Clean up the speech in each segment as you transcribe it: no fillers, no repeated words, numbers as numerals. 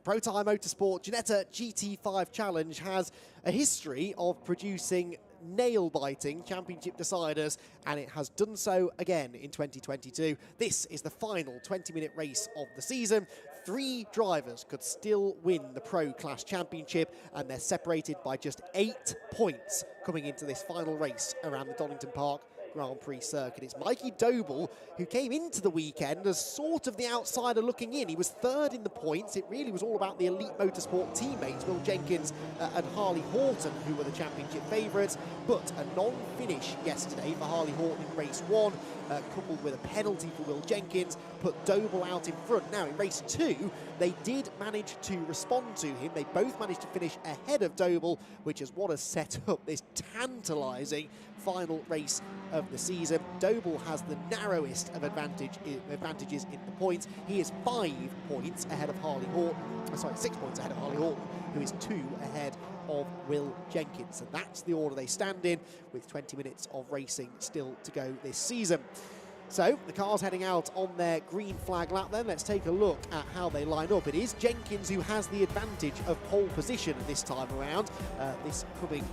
Protyre Motorsport Ginetta GT5 Challenge has a history of producing nail-biting championship deciders, and it has done so again in 2022. This is the final 20-minute race of the season. 3 drivers could still win the Pro Class Championship, and they're separated by just 8 points coming into this final race around the Donington Park Grand Prix circuit. It's Mikey Doble who came into the weekend as sort of the outsider looking in. He was 3rd in the points. It really was all about the Elite Motorsport teammates, Will Jenkins and Harley Horton, who were the championship favourites. But a non-finish yesterday for Harley Horton in race 1, coupled with a penalty for Will Jenkins, put Doble out in front. Now in race 2, they did manage to respond to him. They both managed to finish ahead of Doble, which is what has set up this tantalising final race of the season. Doble has the narrowest of advantages in the points. He is 5 points ahead of Harley Horton. Sorry, 6 points ahead of Harley Horton, who is 2 ahead of Will Jenkins. So that's the order they stand in, with 20 minutes of racing still to go this season. So the car's heading out on their green flag lap then. Let's take a look at how they line up. It is Jenkins who has the advantage of pole position this time around. This coming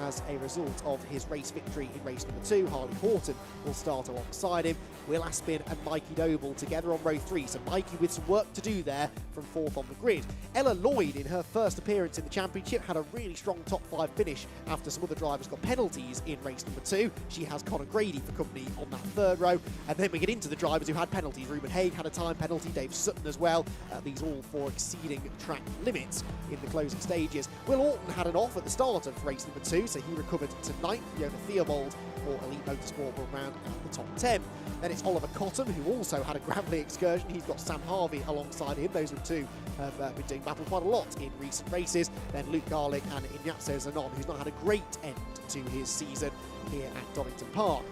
as a result of his race victory in race number 2. Harley Horton will start alongside him. Will Aspin and Mikey Doble together on row 3. So Mikey with some work to do there from 4th on the grid. Ella Lloyd, in her first appearance in the championship, had a really strong top 5 finish after some other drivers got penalties in race number 2. She has Connor Grady for company on that 3rd row. And then we get into the drivers who had penalties. Ruben Haig had a time penalty, Dave Sutton as well. These all for exceeding track limits in the closing stages. Will Orton had an off at the start of race number 2, so he recovered to 9th. Fiona Theobald for Elite Motorsport will round out the top 10. Then it's Oliver Cotton, who also had a gravelly excursion. He's got Sam Harvey alongside him. Those 2 have been doing battle quite a lot in recent races. Then Luke Garlick and Ignazio Zanon, who's not had a great end to his season here at Donington Park.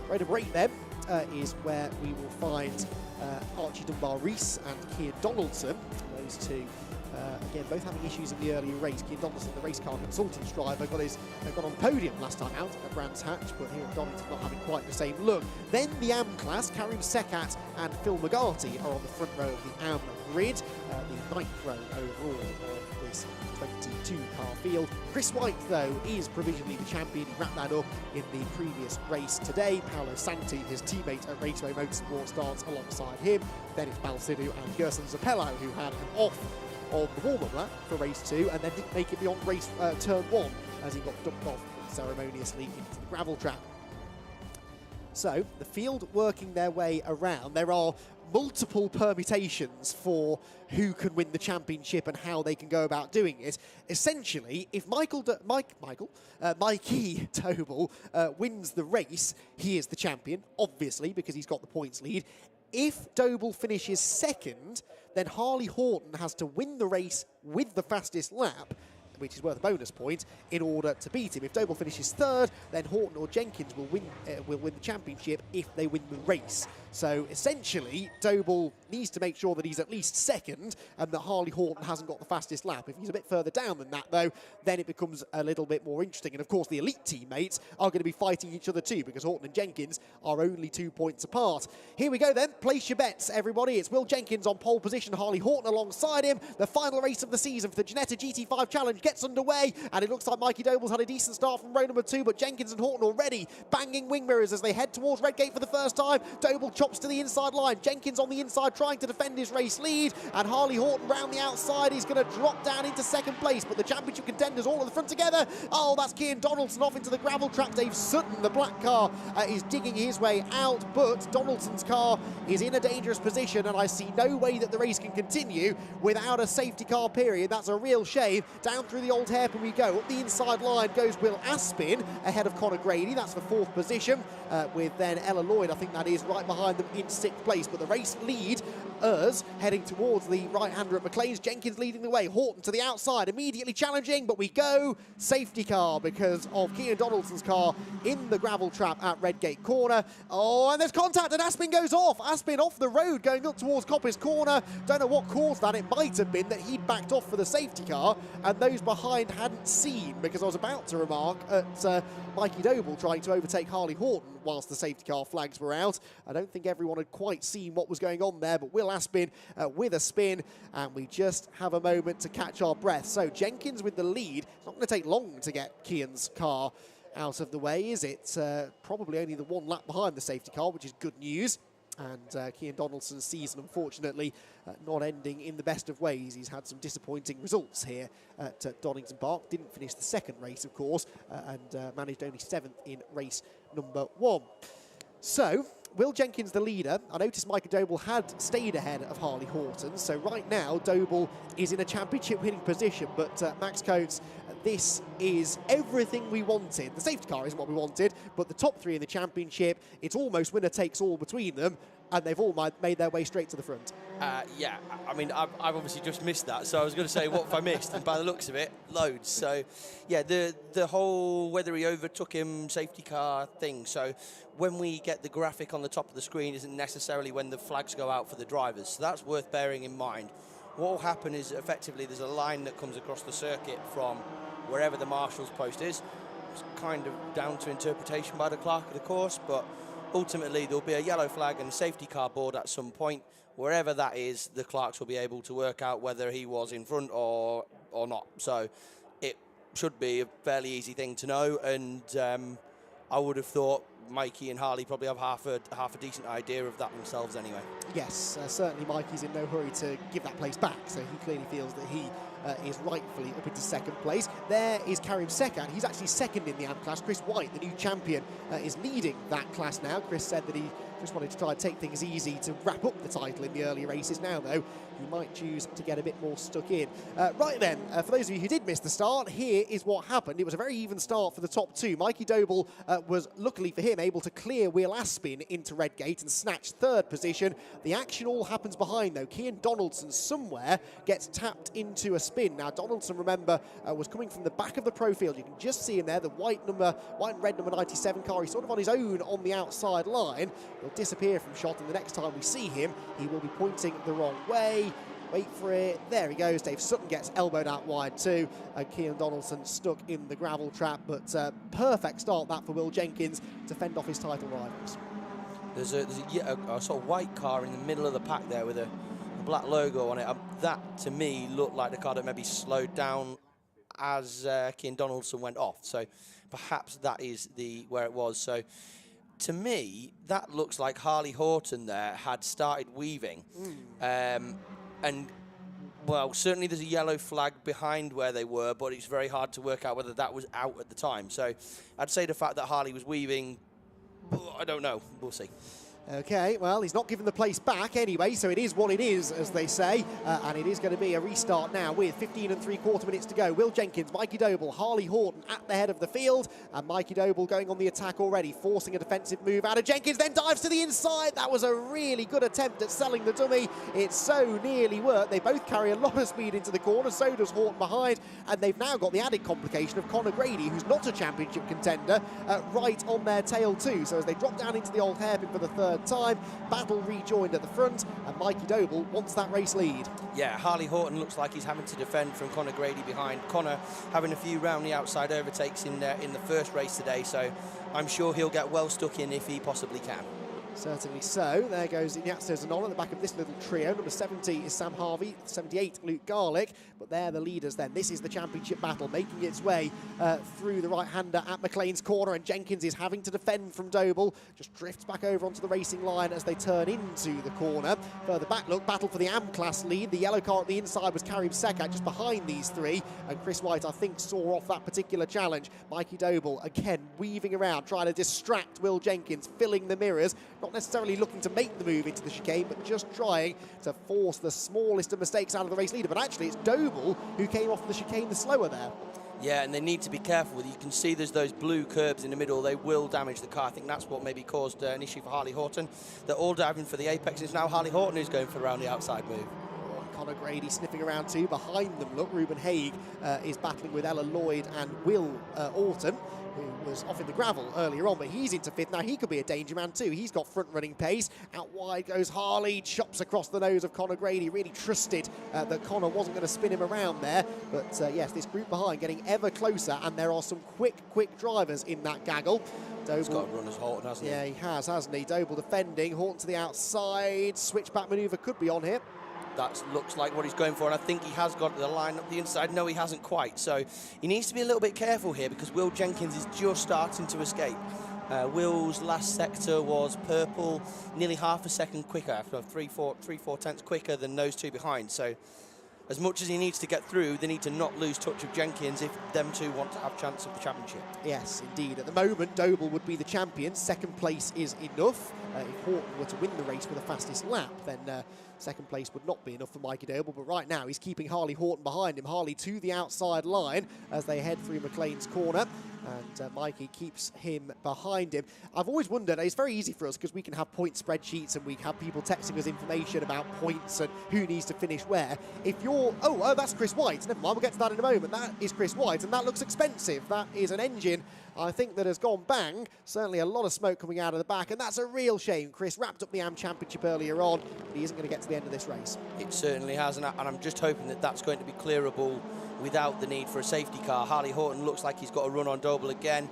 Row number 8 then is where we will find Archie Dunbar-Rees and Kian Donaldson. Those 2 again, both having issues in the earlier race. Kian Donaldson, the race car consultants driver, got on the podium last time out at Brands Hatch, but here at Donington not having quite the same look. Then the AM class, Karim Sekat and Phil McGarty are on the front row of the AM grid, the 9th row overall of this 22-car field. Chris White, though, is provisionally the champion. He wrapped that up in the previous race today. Paolo Santi, his teammate at Raceway Motorsport, starts alongside him. Then it's Balsidou and Gerson Zappello, who had an off on the warm-up lap for race 2 and then didn't make it beyond race turn 1 as he got dumped off ceremoniously into the gravel trap. So the field working their way around. There are multiple permutations for who can win the championship and how they can go about doing it. Essentially, if Mikey Doble wins the race, he is the champion, obviously, because he's got the points lead. If Doble finishes 2nd, then Harley Horton has to win the race with the fastest lap, which is worth a bonus point, in order to beat him. If Doble finishes 3rd, then Horton or Jenkins will win the championship if they win the race. So essentially, Doble needs to make sure that he's at least 2nd and that Harley Horton hasn't got the fastest lap. If he's a bit further down than that, though, then it becomes a little bit more interesting. And of course, the elite teammates are going to be fighting each other too, because Horton and Jenkins are only 2 points apart. Here we go then. Place your bets, everybody. It's Will Jenkins on pole position, Harley Horton alongside him. The final race of the season for the Ginetta GT5 Challenge gets underway, and it looks like Mikey Doble's had a decent start from row number 2, but Jenkins and Horton already banging wing mirrors as they head towards Redgate for the first time. Doble chops to the inside line. Jenkins on the inside trying to defend his race lead, and Harley Horton round the outside. He's going to drop down into 2nd place, but the championship contenders all at the front together. Oh, that's Kian Donaldson off into the gravel trap. Dave Sutton, the black car, is digging his way out, but Donaldson's car is in a dangerous position, and I see no way that the race can continue without a safety car period. That's a real shame. Down through the old hairpin we go. Up the inside line goes Will Aspin ahead of Connor Grady. That's for 4th position, with then Ella Lloyd, I think that is, right behind them in 6th place. But the race lead, heading towards the right-hander at McLean's. Jenkins leading the way. Horton to the outside, immediately challenging, but we go safety car because of Kian Donaldson's car in the gravel trap at Redgate Corner. Oh, and there's contact, and Aspin goes off. Aspin off the road going up towards Coppice Corner. Don't know what caused that. It might have been that he'd backed off for the safety car and those behind hadn't seen, because I was about to remark at Mikey Doble trying to overtake Harley Horton whilst the safety car flags were out. I don't think everyone had quite seen what was going on there, but Will Aspin with a spin, and we just have a moment to catch our breath. So Jenkins with the lead. It's not going to take long to get Kian's car out of the way, is it? Probably only the 1 lap behind the safety car, which is good news. And Kian Donaldson's season, unfortunately, not ending in the best of ways. He's had some disappointing results here at Donington Park. Didn't finish the second race, of course, and managed only 7th in race number 1. So, Will Jenkins the leader? I noticed Micah Doble had stayed ahead of Harley Horton, so right now Doble is in a championship winning position, but Max Coates, this is everything we wanted. The safety car isn't what we wanted, but the top 3 in the championship, it's almost winner takes all between them, and they've all made their way straight to the front. Yeah, I mean, I've obviously just missed that, so I was going to say, what have I missed? And by the looks of it, loads. So, yeah, the whole whether he overtook him safety car thing. So when we get the graphic on the top of the screen isn't necessarily when the flags go out for the drivers. So that's worth bearing in mind. What will happen is effectively there's a line that comes across the circuit from wherever the marshal's post is. It's kind of down to interpretation by the clerk of the course, but ultimately there'll be a yellow flag and a safety car board at some point. Wherever that is, the clerks will be able to work out whether he was in front or not. So it should be a fairly easy thing to know, and I would have thought Mikey and Harley probably have half a decent idea of that themselves anyway. Yes, certainly Mikey's in no hurry to give that place back, so he clearly feels that he is rightfully up into second place. There is Karim Sekat. He's actually second in the AM class. Chris White, the new champion, is leading that class now. Chris said that he just wanted to try and take things easy to wrap up the title in the early races. Now, though, he might choose to get a bit more stuck in. Right then, for those of you who did miss the start, here is what happened. It was a very even start for the top 2. Mikey Doble was, luckily for him, able to clear Will Aspin into Redgate and snatch 3rd position. The action all happens behind, though. Kian Donaldson somewhere gets tapped into a spin. Now, Donaldson, remember, was coming from the back of the pro field. You can just see him there, the white and red number 97 car. He's sort of on his own on the outside line. He'll disappear from shot, and the next time we see him, he will be pointing the wrong way. Wait for it. There he goes. Dave Sutton gets elbowed out wide too. Kian Donaldson stuck in the gravel trap, but perfect start that for Will Jenkins to fend off his title rivals. There's a sort of white car in the middle of the pack there with a black logo on it. That, to me, looked like the car that maybe slowed down as Kian Donaldson went off. So perhaps that is where it was. So to me, that looks like Harley Horton there had started weaving. And, well, certainly there's a yellow flag behind where they were, but it's very hard to work out whether that was out at the time. So I'd say the fact that Harley was weaving, I don't know. We'll see. Okay, well, he's not given the place back anyway, so it is what it is, as they say, and it is going to be a restart now with 15 3/4 minutes to go. Will Jenkins, Mikey Doble, Harley Horton at the head of the field, and Mikey Doble going on the attack already, forcing a defensive move out of Jenkins, then dives to the inside. That was a really good attempt at selling the dummy. It so nearly worked. They both carry a lot of speed into the corner, so does Horton behind, and they've now got the added complication of Conor Grady, who's not a championship contender, right on their tail too. So as they drop down into the old hairpin for the 3rd time, battle rejoined at the front, and Mikey Doble wants that race lead. Yeah, Harley Horton looks like he's having to defend from Conor Grady behind. Conor having a few round the outside overtakes in the first race today, so I'm sure he'll get well stuck in if he possibly can. Certainly so. There goes Ignazio Zanon at the back of this little trio. Number 70 is Sam Harvey, 78 Luke Garlick, but they're the leaders then. This is the championship battle, making its way through the right-hander at McLean's corner, and Jenkins is having to defend from Doble. Just drifts back over onto the racing line as they turn into the corner. Further back, look, battle for the AM class lead. The yellow car at the inside was Karim Sekat just behind these 3, and Chris White, I think, saw off that particular challenge. Mikey Doble, again, weaving around, trying to distract Will Jenkins, filling the mirrors. Not necessarily looking to make the move into the chicane, but just trying to force the smallest of mistakes out of the race leader. But actually, it's Doble who came off the chicane the slower there. Yeah, and they need to be careful with it. You can see there's those blue curbs in the middle. They will damage the car. I think that's what maybe caused an issue for Harley Horton. They're all diving for the apex. It's now Harley Horton who's going for around the outside move. Conor Grady sniffing around too. Behind them, look, Ruben Haig is battling with Ella Lloyd and Will Orton, who was off in the gravel earlier on, but he's into 5th now. He could be a danger man too. He's got front-running pace. Out wide goes Harley, chops across the nose of Conor Grady. Really trusted that Conor wasn't going to spin him around there. But yes, this group behind getting ever closer, and there are some quick drivers in that gaggle. He's got to run as Horton, hasn't he? Yeah, he has, hasn't he? Doble defending, Horton to the outside. Switchback manoeuvre could be on here. That looks like what he's going for, and I think he has got the line up the inside. No, he hasn't quite. So he needs to be a little bit careful here because Will Jenkins is just starting to escape. Will's last sector was purple, nearly half a second quicker, after 3/4 tenths quicker than those two behind. So as much as he needs to get through, they need to not lose touch of Jenkins if them two want to have chance of the championship. Yes, indeed. At the moment, Doble would be the champion. Second place is enough. If Horton were to win the race with the fastest lap, then second place would not be enough for Mikey Doble. But right now, he's keeping Harley Horton behind him. Harley to the outside line as they head through McLean's corner. And Mikey keeps him behind him. I've always wondered, it's very easy for us because we can have point spreadsheets and we have people texting us information about points and who needs to finish where. If you're, oh, that's Chris White. Never mind, we'll get to that in a moment. That is Chris White, and that looks expensive. That is an engine, I think, that has gone bang. Certainly a lot of smoke coming out of the back, and that's a real shame. Chris wrapped up the AM Championship earlier on, but he isn't going to get to the end of this race. It certainly has, and I'm just hoping that that's going to be clearable without the need for a safety car. Harley Horton looks like he's got a run on Doble again.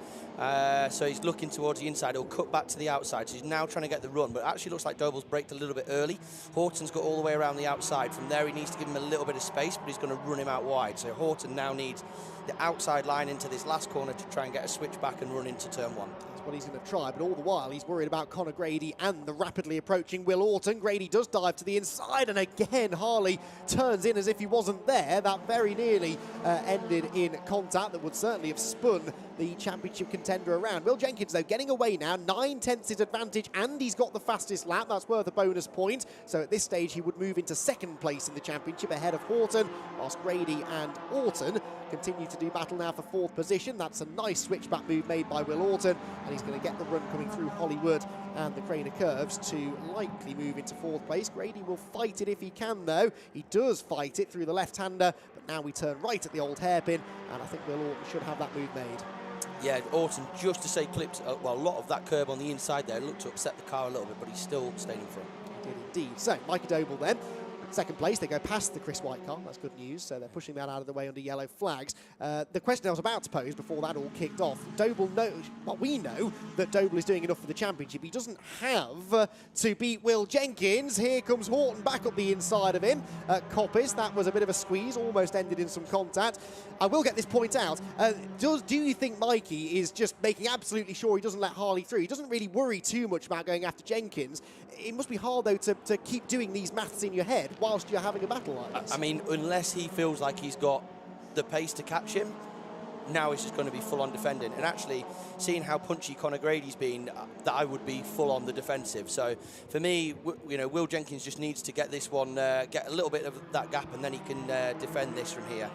So he's looking towards the inside. He'll cut back to the outside. So he's now trying to get the run, but actually looks like Doble's braked a little bit early. Horton's got all the way around the outside. From there, he needs to give him a little bit of space, but he's going to run him out wide. So Horton now needs the outside line into this last corner to try and get a switch back and run into turn 1. That's what he's going to try, but all the while he's worried about Conor Grady and the rapidly approaching Will Orton. Grady does dive to the inside, and again Harley turns in as if he wasn't there. That very nearly ended in contact that would certainly have spun the championship contender around. Will Jenkins, though, getting away now. 9 tenths his advantage, and he's got the fastest lap. That's worth a bonus point. So at this stage, he would move into second place in the championship ahead of Horton, whilst Grady and Orton continue to do battle now for 4th position. That's a nice switchback move made by Will Orton, and he's going to get the run coming through Hollywood and the Craner Curves to likely move into 4th place. Grady will fight it if he can, though. He does fight it through the left-hander, but now we turn right at the old hairpin, and I think Will Orton should have that move made. Yeah, Orton, just to say, clipped well, a lot of that curb on the inside there. It looked to upset the car a little bit, but he's still staying in front. He did indeed. So, Mikey Doble then. Second place, they go past the Chris White car. That's good news. So they're pushing that out of the way under yellow flags. The question I was about to pose before that all kicked off, Doble knows, well, we know that Doble is doing enough for the championship. He doesn't have to beat Will Jenkins. Here comes Horton back up the inside of him. Coppice, that was a bit of a squeeze, almost ended in some contact. I will get this point out. Do you think Mikey is just making absolutely sure he doesn't let Harley through? He doesn't really worry too much about going after Jenkins. It must be hard, though, to keep doing these maths in your head whilst you're having a battle like this. I mean, unless he feels like he's got the pace to catch him, now it's just going to be full-on defending. And actually, seeing how punchy Conor Grady's been, that I would be full on the defensive. So for me, you know, Will Jenkins just needs to get this one, get a little bit of that gap, and then he can defend this from here.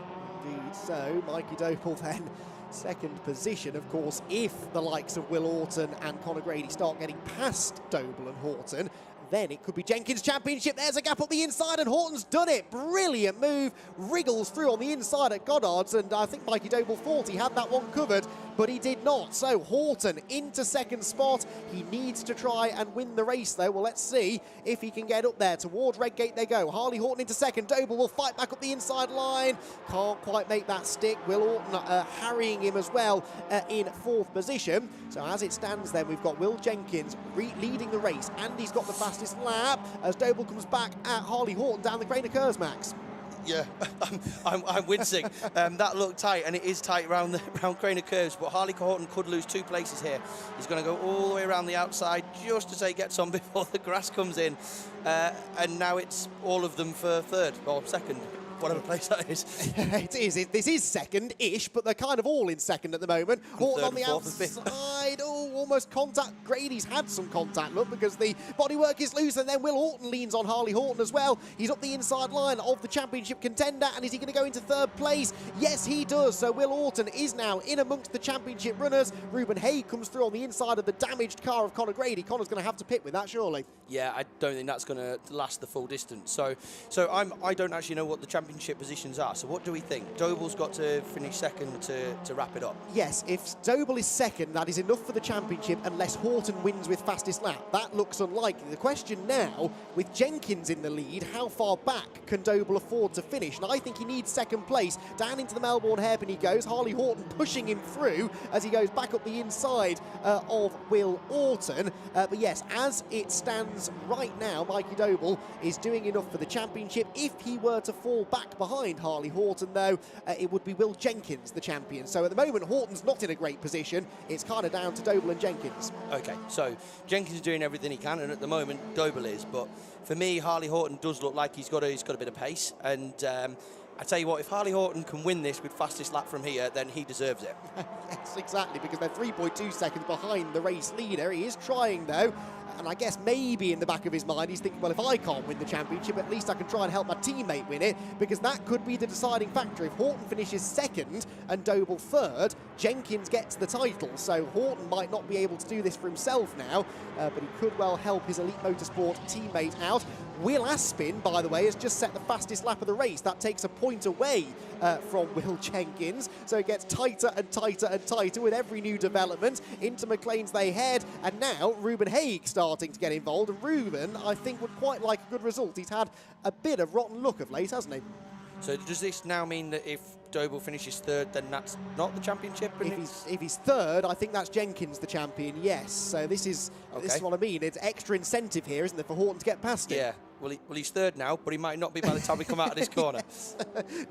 Indeed. So Mikey Doble then second position. Of course, if the likes of Will Orton and Conor Grady start getting past Doble and Horton, then it could be Jenkins' championship. There's a gap up the inside, and Horton's done it. Brilliant move. Wriggles through on the inside at Goddard's, and I think Mikey Doble thought he had that one covered, but he did not. So Horton into second spot. He needs to try and win the race, though. Well, let's see if he can get up there. Toward Redgate they go. Harley Horton into second. Doble will fight back up the inside line. Can't quite make that stick. Will Orton harrying him as well in 4th position. So as it stands then, we've got Will Jenkins leading the race, and he's got the fastest lap as Doble comes back at Harley Horton down the Craner Curves, Max. Yeah, I'm wincing. That looked tight, and it is tight around Craner Curves, but Harley Horton could lose 2 places here. He's going to go all the way around the outside just to say gets on before the grass comes in. And now it's all of them for 3rd, or 2nd. Whatever place that is. It is. This is second-ish, but they're kind of all in second at the moment. Horton on the outside. Oh, almost contact. Grady's had some contact, look, because the bodywork is loose, and then Will Orton leans on Harley Horton as well. He's up the inside line of the championship contender, and is he going to go into third place? Yes, he does. So Will Orton is now in amongst the championship runners. Ruben Haig comes through on the inside of the damaged car of Conor Grady. Conor's going to have to pit with that, surely. Yeah, I don't think that's going to last the full distance. So I don't actually know what the championship positions are. So what do we think? Doble's got to finish second to wrap it up. Yes, if Doble is second, that is enough for the championship unless Horton wins with fastest lap. That looks unlikely. The question now, with Jenkins in the lead, how far back can Doble afford to finish? And I think he needs second place. Down into the Melbourne hairpin he goes. Harley Horton pushing him through as he goes back up the inside of Will Orton. But yes, as it stands right now, Mikey Doble is doing enough for the championship. If he were to fall back behind Harley Horton, though, it would be Will Jenkins, the champion. So at the moment, Horton's not in a great position. It's kind of down to Doble and Jenkins. Okay, so Jenkins is doing everything he can, and at the moment, Doble is. But for me, Harley Horton does look like he's got a bit of pace. And I tell you what, if Harley Horton can win this with fastest lap from here, then he deserves it. Yes, exactly, because they're 3.2 seconds behind the race leader. He is trying, though. And I guess maybe in the back of his mind, he's thinking, well, if I can't win the championship, at least I can try and help my teammate win it, because that could be the deciding factor. If Horton finishes second and Doble third, Jenkins gets the title. So Horton might not be able to do this for himself now, but he could well help his Elite Motorsport teammate out. Will Aspin, by the way, has just set the fastest lap of the race. That takes a point away from Will Jenkins. So it gets tighter and tighter and tighter with every new development. Into McLean's they head, and now Ruben Haig starting to get involved. And Ruben, I think, would quite like a good result. He's had a bit of rotten luck of late, hasn't he? So does this now mean that if Doble finishes third, then that's not the championship? If he's third, I think that's Jenkins the champion, yes. So this is what I mean. It's extra incentive here, isn't there, for Horton to get past him? Yeah. Well, he's third now, but he might not be by the time we come out of this corner. Yes.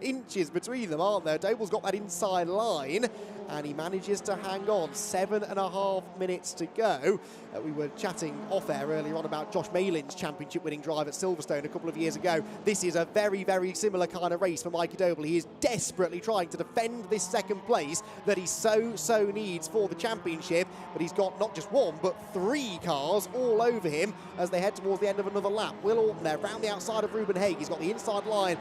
Inches between them, aren't there? Doble's got that inside line, and he manages to hang on. 7.5 minutes to go. We were chatting off-air earlier on about Josh Malin's championship-winning drive at Silverstone a couple of years ago. This is a very, very similar kind of race for Mikey Doble. He is desperately trying to defend this second place that he so needs for the championship, but he's got not just one, but 3 cars all over him as they head towards the end of another lap. Will Orton there, round the outside of Ruben Haig. He's got the inside line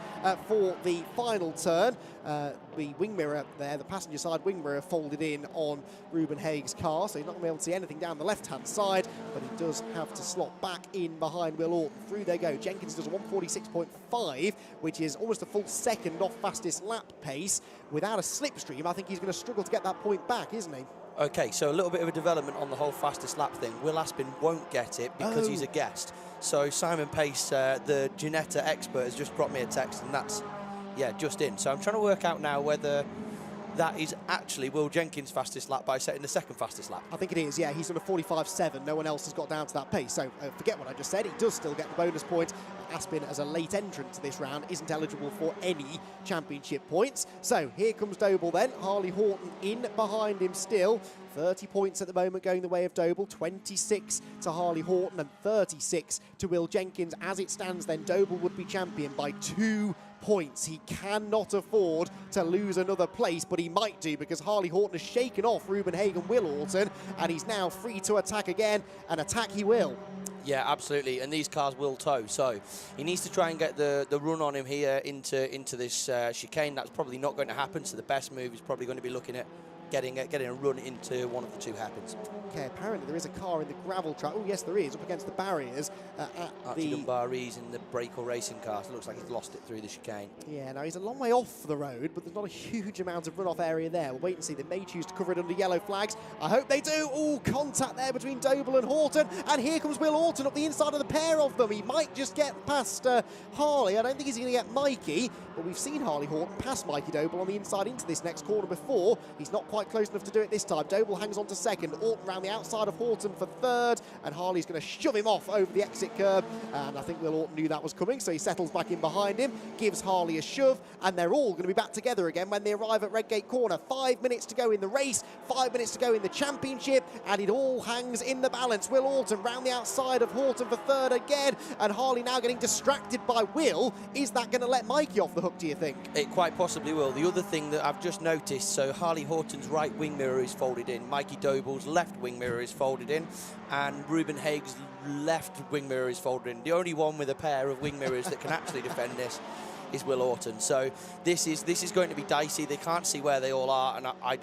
for the final turn. The wing mirror there, the passenger side wing mirror folded in on Ruben Haig's car, so he's not going to be able to see anything down the left-hand side, but he does have to slot back in behind Will Orton. Through they go. Jenkins does a 146.5, which is almost a full second off fastest lap pace. Without a slipstream, I think he's going to struggle to get that point back, isn't he? Okay, so a little bit of a development on the whole fastest lap thing. Will Aspin won't get it because he's a guest. So Simon Pace, the Ginetta expert, has just dropped me a text, and that's, just in. So I'm trying to work out now whether that is actually Will Jenkins' fastest lap by setting the second fastest lap. I think it is, yeah. He's done a 45.7. No one else has got down to that pace. So forget what I just said. He does still get the bonus point. Aspin, as a late entrant to this round, isn't eligible for any championship points. So here comes Doble then. Harley Horton in behind him still. 30 points at the moment going the way of Doble, 26 to Harley Horton and 36 to Will Jenkins. As it stands then, Doble would be champion by 2 points. He cannot afford to lose another place, but he might do, because Harley Horton has shaken off Ruben Haig and Will Orton, and he's now free to attack again, and attack he will. Yeah, absolutely, and these cars will tow, so he needs to try and get the run on him here into this chicane. That's probably not going to happen, so the best move is probably going to be looking at getting a run into one of the 2 hairpins. Okay, apparently there is a car in the gravel track. Oh, yes, there is, up against the barriers at Archie Dunbarese in the Breaker racing car. So it looks like he's lost it through the chicane. Yeah, now he's a long way off the road, but there's not a huge amount of runoff area there. We'll wait and see. They may choose to cover it under yellow flags. I hope they do. Oh, contact there between Doble and Horton. And here comes Will Orton up the inside of the pair of them. He might just get past Harley. I don't think he's going to get Mikey, but we've seen Harley Horton pass Mikey Doble on the inside into this next corner before. He's not quite close enough to do it this time. Doble hangs on to second. Orton round the outside of Horton for third, and Harley's going to shove him off over the exit curb, and I think Will Orton knew that was coming, so he settles back in behind him, gives Harley a shove, and they're all going to be back together again when they arrive at Redgate Corner. 5 minutes to go in the race, 5 minutes to go in the championship, and it all hangs in the balance. Will Orton round the outside of Horton for third again, and Harley now getting distracted by Will. Is that going to let Mikey off the hook, do you think? It quite possibly will. The other thing that I've just noticed, so Harley Horton's right wing mirror is folded in, Mikey Doble's left wing mirror is folded in, and Ruben Haig's left wing mirror is folded in. The only one with a pair of wing mirrors that can actually defend this is Will Orton. So this is going to be dicey. They can't see where they all are, and I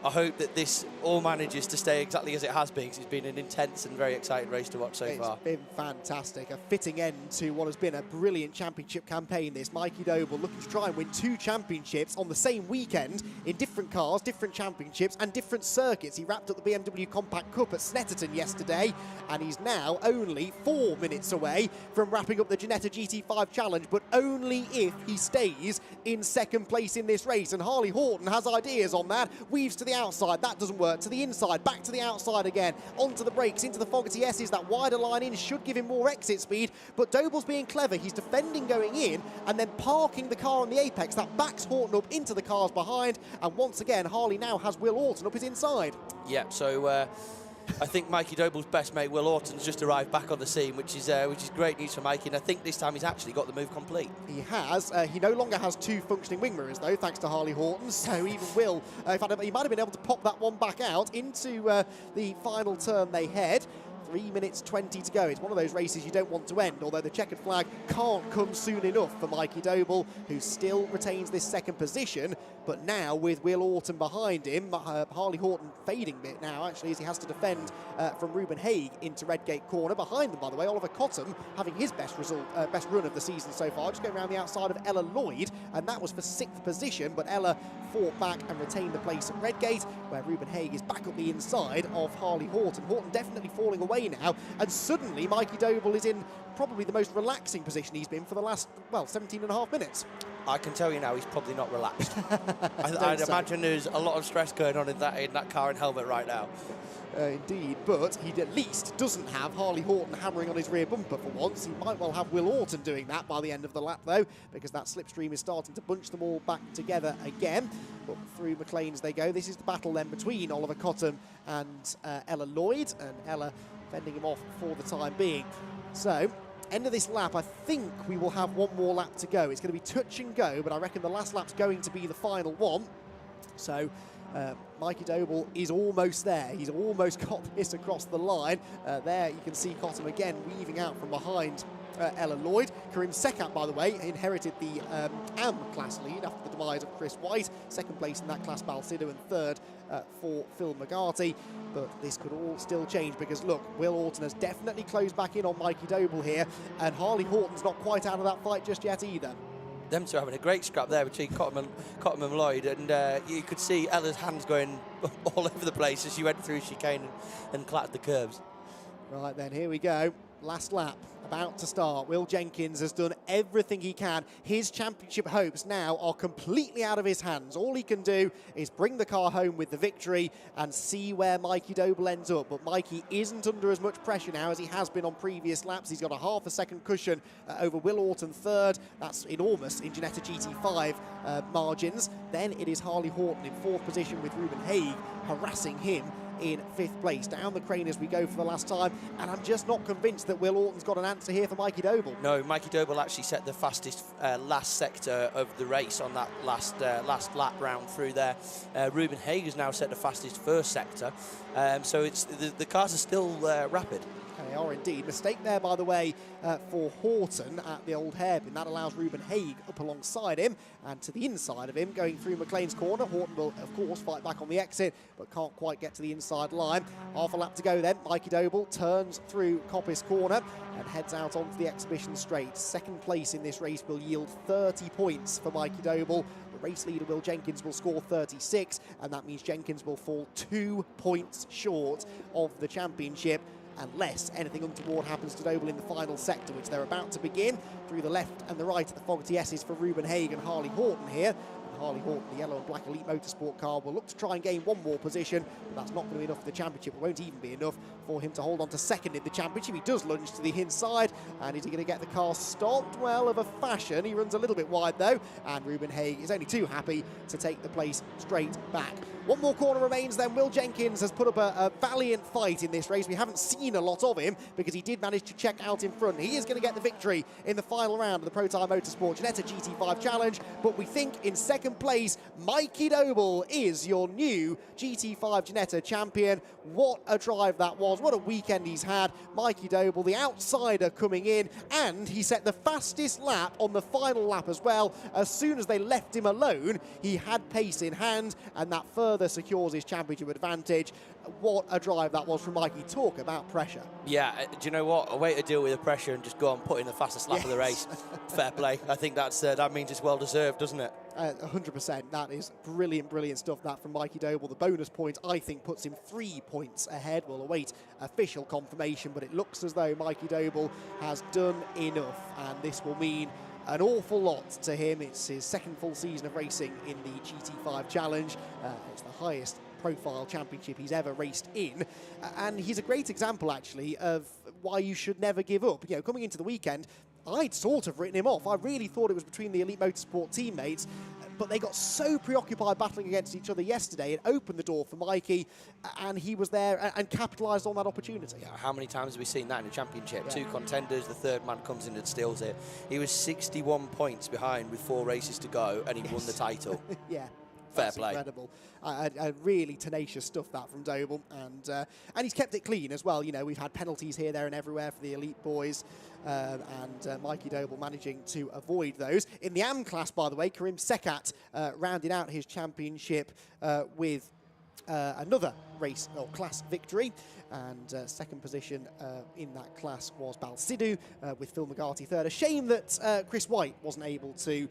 hope that this all manages to stay exactly as it has been, because it's been an intense and very exciting race to watch so far. It's been fantastic. A fitting end to what has been a brilliant championship campaign, this. Mikey Doble looking to try and win 2 championships on the same weekend in different cars, different championships and different circuits. He wrapped up the BMW Compact Cup at Snetterton yesterday, and he's now only 4 minutes away from wrapping up the Ginetta GT5 Challenge, but only if he stays in second place in this race. And Harley Horton has ideas on that. Weaves to the outside, that doesn't work. To the inside, back to the outside again. Onto the brakes, into the Fogarty S's. That wider line in should give him more exit speed, but Doble's being clever. He's defending going in and then parking the car on the apex. That backs Horton up into the cars behind, and once again Harley now has Will Orton up his inside. Yeah, so I think Mikey Doble's best mate Will Orton's just arrived back on the scene, which is great news for Mikey, and I think this time he's actually got the move complete. He has. He no longer has 2 functioning wing mirrors though, thanks to Harley Horton, so even Will, in fact, he might have been able to pop that one back out into the final turn they head. 3 minutes 20 to go. It's one of those races you don't want to end, although the checkered flag can't come soon enough for Mikey Doble, who still retains this second position, but now with Will Orton behind him, Harley Horton fading a bit now, actually, as he has to defend from Ruben Haig into Redgate corner. Behind them, by the way, Oliver Cottam having his best run of the season so far, just going around the outside of Ella Lloyd, and that was for 6th position, but Ella fought back and retained the place at Redgate, where Ruben Haig is back up the inside of Harley Horton. Horton definitely falling away now, and suddenly Mikey Doble is in probably the most relaxing position he's been for the last, well, 17 and a half minutes. I can tell you now he's probably not relaxed. I'd imagine there's a lot of stress going on in that car and helmet right now. Indeed, but he at least doesn't have Harley Horton hammering on his rear bumper for once. He might well have Will Orton doing that by the end of the lap, though, because that slipstream is starting to bunch them all back together again. But through McLean's they go. This is the battle then between Oliver Cottam and Ella Lloyd, and Ella fending him off for the time being. So, end of this lap, I think we will have one more lap to go. It's going to be touch and go, but I reckon the last lap's going to be the final one. So, Mikey Doble is almost there. He's almost got this across the line. There you can see Cottam again weaving out from behind Ella Lloyd. Karim Sekat, by the way, inherited the AM class lead after the demise of Chris White. Second place in that class, Balsido, and third for Phil McGarty. But this could all still change, because look, Will Orton has definitely closed back in on Mikey Doble here, and Harley Horton's not quite out of that fight just yet either. Them two having a great scrap there between Cottam and Lloyd, and you could see Ella's hands going all over the place as she went through chicane and clattered the curbs. Right then, here we go. Last lap about to start. Will Jenkins has done everything he can. His championship hopes now are completely out of his hands. All he can do is bring the car home with the victory and see where Mikey Doble ends up. But Mikey isn't under as much pressure now as he has been on previous laps. He's got a half a second cushion over Will Orton third. That's enormous in Ginetta GT5 margins. Then it is Harley Horton in 4th position with Ruben Haig harassing him in 5th place. Down the crane as we go for the last time, and I'm just not convinced that Will Orton's got an answer here for Mikey Doble. No, Mikey Doble actually set the fastest last sector of the race on that last lap round through there. Ruben Haig has now set the fastest first sector, so it's the cars are still rapid. They are indeed. Mistake there, by the way, for Horton at the old hairpin. That allows Ruben Haig up alongside him and to the inside of him, going through McLean's corner. Horton will, of course, fight back on the exit, but can't quite get to the inside line. Half a lap to go then. Mikey Doble turns through Coppice corner and heads out onto the exhibition straight. Second place in this race will yield 30 points for Mikey Doble. The race leader, Will Jenkins, will score 36, and that means Jenkins will fall 2 points short of the championship, unless anything untoward happens to Doble in the final sector, which they're about to begin. Through the left and the right at the Fogarty S's for Ruben Haig and Harley Horton here. Harley Horton, the yellow and black Elite Motorsport car, will look to try and gain one more position, but that's not going to be enough for the championship. It won't even be enough for him to hold on to second in the championship. He does lunge to the inside, and is he going to get the car stopped? Well, of a fashion. He runs a little bit wide, though, and Ruben Haig is only too happy to take the place straight back. One more corner remains then. Will Jenkins has put up a valiant fight in this race. We haven't seen a lot of him because he did manage to check out in front. He is going to get the victory in the final round of the Protyre Motorsport Ginetta GT5 Challenge, but we think in second second place. Mikey Doble is your new GT5 Ginetta champion. What a drive that was. What a weekend he's had. Mikey Doble, the outsider, coming in, and he set the fastest lap on the final lap as well. As soon as they left him alone, he had pace in hand, and that further secures his championship advantage. What a drive that was from Mikey. Talk about pressure. Yeah, do you know what? A way to deal with the pressure and just go and put in the fastest lap of the race. Fair play. I think that means it's well deserved, doesn't it? 100%. That is brilliant, brilliant stuff, that from Mikey Doble. The bonus point, I think, puts him 3 points ahead. We'll await official confirmation, but it looks as though Mikey Doble has done enough, and this will mean an awful lot to him. It's his second full season of racing in the GT5 Challenge. It's the highest profile championship he's ever raced in, and he's a great example actually of why you should never give up. You know, coming into the weekend, I'd sort of written him off. I really thought it was between the Elite Motorsport teammates, but they got so preoccupied battling against each other yesterday. It opened the door for Mikey, and he was there and capitalised on that opportunity. Yeah, how many times have we seen that in the championship? Yeah. 2 contenders, the third man comes in and steals it. He was 61 points behind with 4 races to go, and he won the title. Yeah. Fair play. Incredible. Really tenacious stuff, that from Doble, and he's kept it clean as well. You know, we've had penalties here, there and everywhere for the elite boys, and Mikey Doble managing to avoid those. In the AM class, by the way, Karim Sekat rounded out his championship with another race or class victory, and second position in that class was Balsidou with Phil McGarty third. A shame that Chris White wasn't able to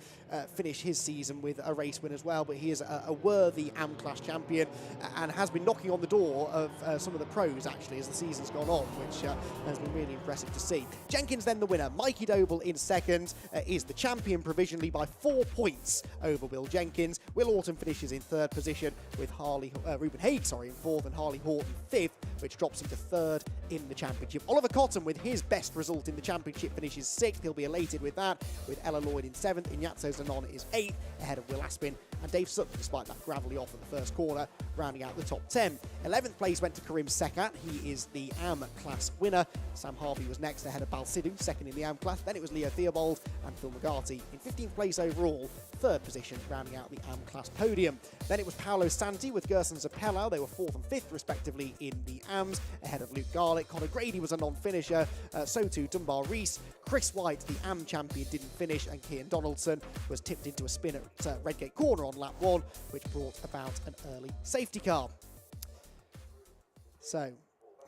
finish his season with a race win as well, but he is a worthy AM class champion and has been knocking on the door of some of the pros actually as the season's gone on, which has been really impressive to see. Jenkins then the winner. Mikey Doble in second is the champion provisionally by 4 points over Will Jenkins. Will Orton finishes in third position with Ruben Haig in fourth, and Harley Horton fifth, which drops him to third in the championship. Oliver Cotton, with his best result in the championship, finishes sixth. He'll be elated with that, with Ella Lloyd in seventh. Ignazio Zanon is eighth, ahead of Will Aspin, and Dave Sutton, despite that gravelly off in the first corner, rounding out the top 10. 11th place went to Karim Sekat. He is the AM class winner. Sam Harvey was next, ahead of Balsidou, second in the AM class. Then it was Leo Theobald and Phil McGarty in 15th place overall, third position, rounding out the AM class podium. Then it was Paolo Santi with Gerson Zapellau. They were 4th and 5th respectively in the AMs, ahead of Luke Garlick. Connor Grady was a non-finisher, so too Dunbar Reese. Chris White, the AM champion, didn't finish, and Cian Donaldson was tipped into a spin at Redgate Corner on lap 1, which brought about an early safety car. So,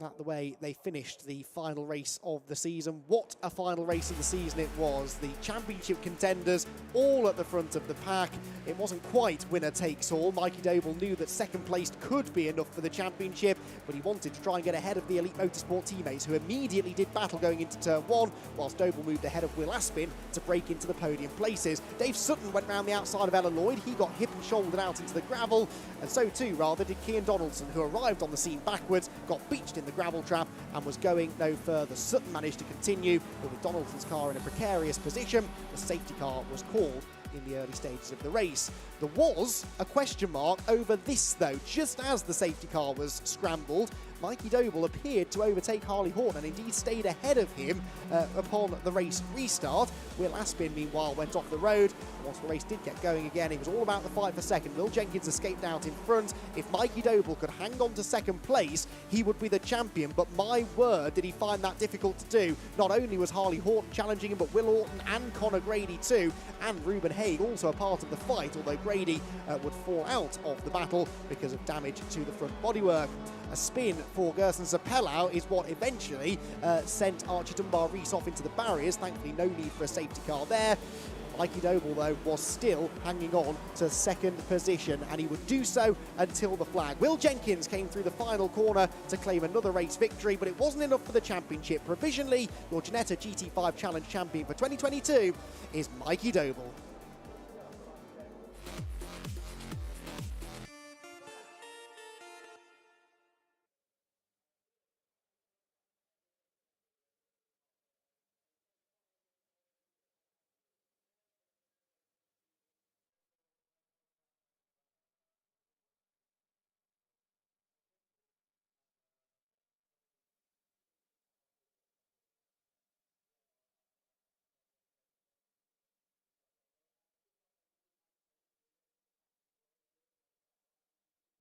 that's the way they finished the final race of the season. What a final race of the season it was. The championship contenders all at the front of the pack. It wasn't quite winner takes all. Mikey Doble knew that second place could be enough for the championship, but he wanted to try and get ahead of the Elite Motorsport teammates, who immediately did battle going into turn 1, whilst Doble moved ahead of Will Aspin to break into the podium places. Dave Sutton went round the outside of Ella Lloyd. He got hip and shouldered out into the gravel, and so too, rather, did Cian Donaldson, who arrived on the scene backwards, got beached in the gravel trap and was going no further. Sutton managed to continue, but with Donaldson's car in a precarious position, the safety car was called in the early stages of the race. There was a question mark over this though. Just as the safety car was scrambled, Mikey Doble appeared to overtake Harley Horton and indeed stayed ahead of him upon the race restart. Will Aspin, meanwhile, went off the road. Once the race did get going again, it was all about the fight for second. Will Jenkins escaped out in front. If Mikey Doble could hang on to second place, he would be the champion, but my word, did he find that difficult to do. Not only was Harley Horton challenging him, but Will Orton and Connor Grady too, and Ruben Haig also a part of the fight, although Grady would fall out of the battle because of damage to the front bodywork. A spin for Gerson Zapellau is what eventually sent Archie Dunbar Reese off into the barriers. Thankfully, no need for a safety car there. Mikey Doble, though, was still hanging on to second position, and he would do so until the flag. Will Jenkins came through the final corner to claim another race victory, but it wasn't enough for the championship. Provisionally, your Ginetta GT5 Challenge champion for 2022 is Mikey Doble.